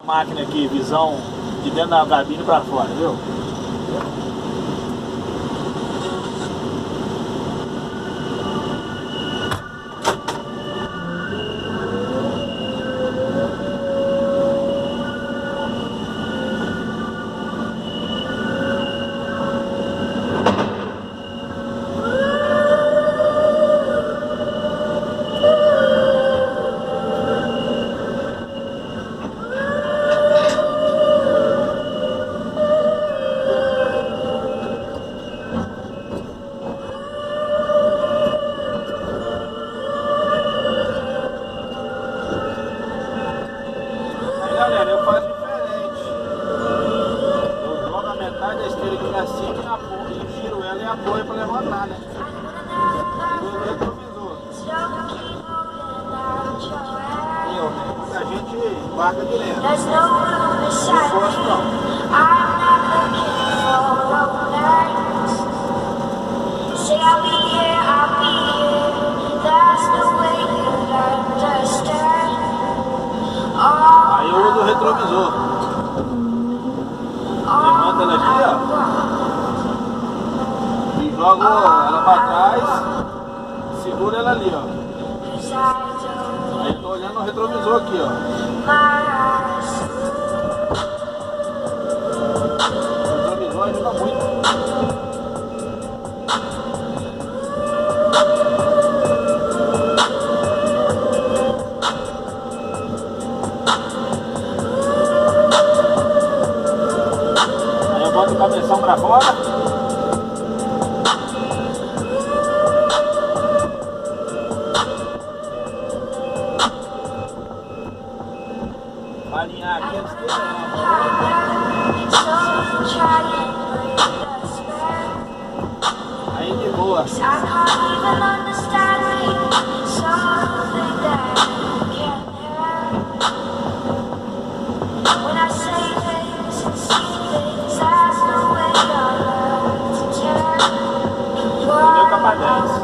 Máquina aqui, visão de dentro da cabine pra fora, viu? Galera, eu faço diferente. Eu jogo a metade da esteira aqui pra cima e giro ela e apoio pra levantar, né? Do retrovisor. Muita gente embarca direto. Não gosto não. Aí eu uso o retrovisor. Levanta ela aqui, ó. E jogo ela pra trás. Segura ela ali, ó. Aí eu tô olhando o retrovisor aqui, ó. O retrovisor ajuda muito. Bota o cabeção pra fora. Vai alinhar aqui antes de aí de boa. Meu capa 10.